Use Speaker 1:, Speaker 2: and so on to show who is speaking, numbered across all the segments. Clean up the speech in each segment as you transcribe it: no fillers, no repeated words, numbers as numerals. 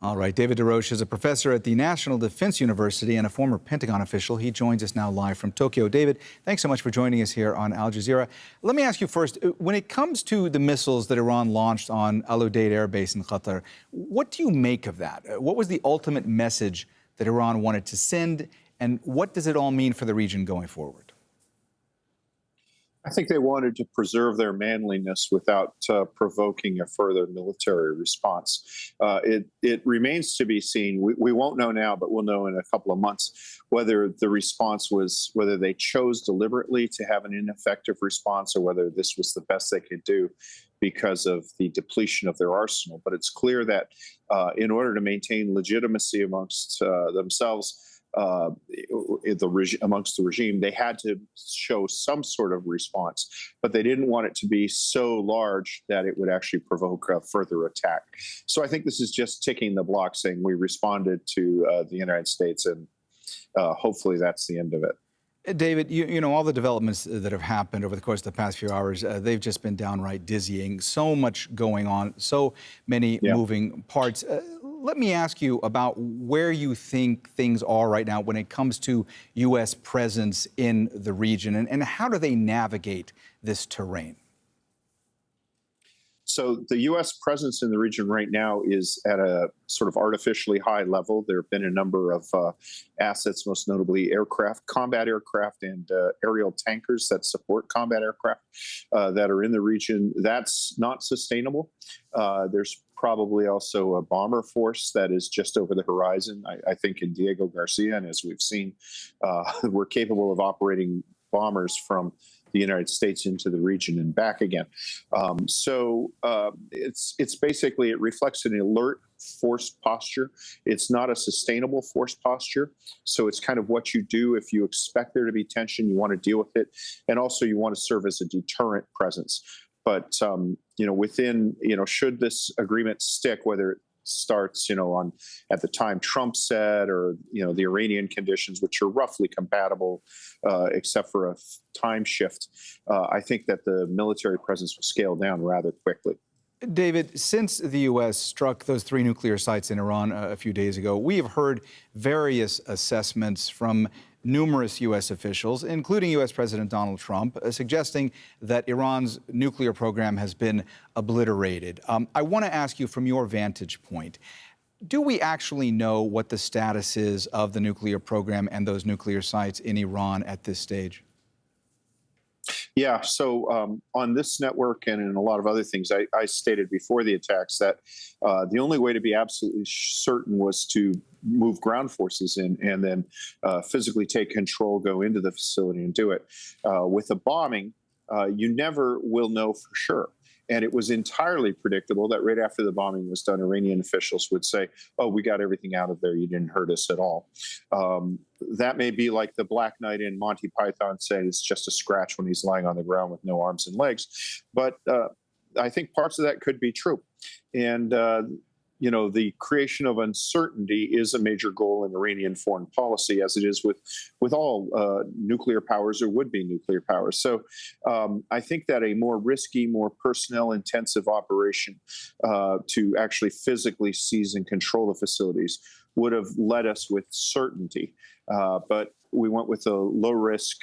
Speaker 1: All right, David DeRoche is a professor at the National Defense University and a former Pentagon official. He joins us now live from Tokyo. David, thanks so much for joining us here on Al Jazeera. Let me ask you first, when it comes to the missiles that Iran launched on Al Udeid Air Base in Qatar, what do you make of that? What was the ultimate message that Iran wanted to send, and what does it all mean for the region going forward?
Speaker 2: I think they wanted to preserve their manliness without provoking a further military response. It remains to be seen. We won't know now, but we'll know in a couple of months whether the response was, whether they chose deliberately to have an ineffective response or whether this was the best they could do because of the depletion of their arsenal. But it's clear that in order to maintain legitimacy amongst themselves, amongst the regime, they had to show some sort of response, but they didn't want it to be so large that it would actually provoke a further attack. So I think this is just ticking the block, saying we responded to the United States, and hopefully that's the end of it.
Speaker 1: David, you know, all the developments that have happened over the course of the past few hours, they've just been downright dizzying. So much going on, so many moving parts. Let me ask you about where you think things are right now when it comes to U.S. presence in the region, and how do they navigate this terrain?
Speaker 2: So the U.S. presence in the region right now is at a sort of artificially high level. There have been a number of assets, most notably aircraft, combat aircraft, and aerial tankers that support combat aircraft that are in the region. That's not sustainable. There's probably also a bomber force that is just over the horizon, I think in Diego Garcia. And as we've seen, we're capable of operating bombers from the United States into the region and back again. It's basically, it reflects an alert force posture. It's not a sustainable force posture. So it's kind of what you do if you expect there to be tension, you want to deal with it. And also you want to serve as a deterrent presence. But, within, should this agreement stick, whether it starts, on at the time Trump said, or, the Iranian conditions, which are roughly compatible, except for a time shift, I think that the military presence will scale down rather quickly.
Speaker 1: David, since the U.S. struck those 3 nuclear sites in Iran a few days ago, we have heard various assessments from numerous U.S. officials, including U.S. President Donald Trump, suggesting that Iran's nuclear program has been obliterated. I want to ask you, from your vantage point, do we actually know what the status is of the nuclear program and those nuclear sites in Iran at this stage?
Speaker 2: Yeah, so on this network and in a lot of other things, I stated before the attacks that the only way to be absolutely certain was to move ground forces in and then physically take control, go into the facility and do it. With a bombing, you never will know for sure. And it was entirely predictable that right after the bombing was done, Iranian officials would say, oh, we got everything out of there. You didn't hurt us at all. That may be like the Black Knight in Monty Python saying it's just a scratch when he's lying on the ground with no arms and legs. But I think parts of that could be true. And the creation of uncertainty is a major goal in Iranian foreign policy, as it is with all nuclear powers or would-be nuclear powers. So I think that a more risky, more personnel-intensive operation to actually physically seize and control the facilities would have led us with certainty. But we went with a low-risk,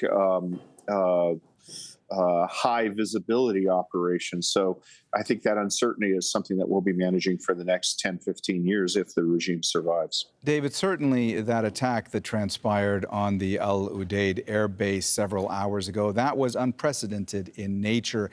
Speaker 2: high visibility operation. So I think that uncertainty is something that we'll be managing for the next 10, 15 years if the regime survives.
Speaker 1: David, certainly that attack that transpired on the Al Udeid air base several hours ago, that was unprecedented in nature.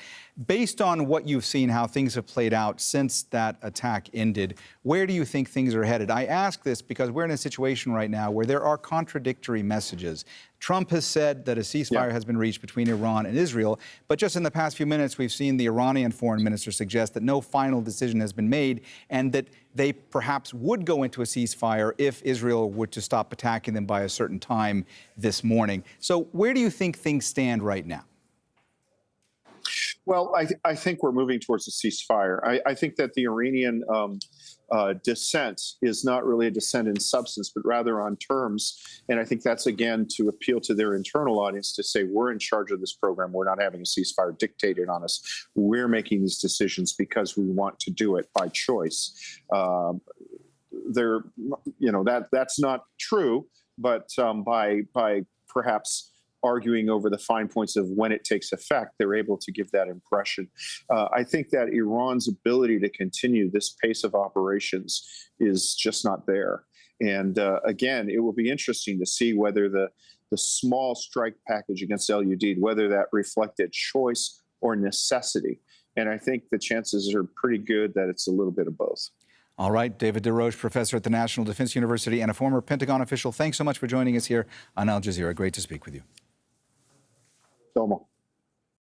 Speaker 1: Based on what you've seen, how things have played out since that attack ended, where do you think things are headed? I ask this because we're in a situation right now where there are contradictory messages. Trump has said that a ceasefire has been reached between Iran and Israel, but just in the past few minutes, we've seen the Iranian foreign minister suggest that no final decision has been made and that they perhaps would go into a ceasefire if Israel were to stop attacking them by a certain time this morning. So where do you think things stand right now?
Speaker 2: Well, I think we're moving towards a ceasefire. I think that the Iranian dissent is not really a dissent in substance, but rather on terms. And I think that's, again, to appeal to their internal audience to say, we're in charge of this program. We're not having a ceasefire dictated on us. We're making these decisions because we want to do it by choice. that's not true. But by perhaps arguing over the fine points of when it takes effect, they're able to give that impression. I think that Iran's ability to continue this pace of operations is just not there. And again, it will be interesting to see whether the small strike package against El-Udeid, whether that reflected choice or necessity. And I think the chances are pretty good that it's a little bit of both.
Speaker 1: All right, David DesRoches, professor at the National Defense University and a former Pentagon official, thanks so much for joining us here on Al Jazeera. Great to speak with you.
Speaker 2: Domo.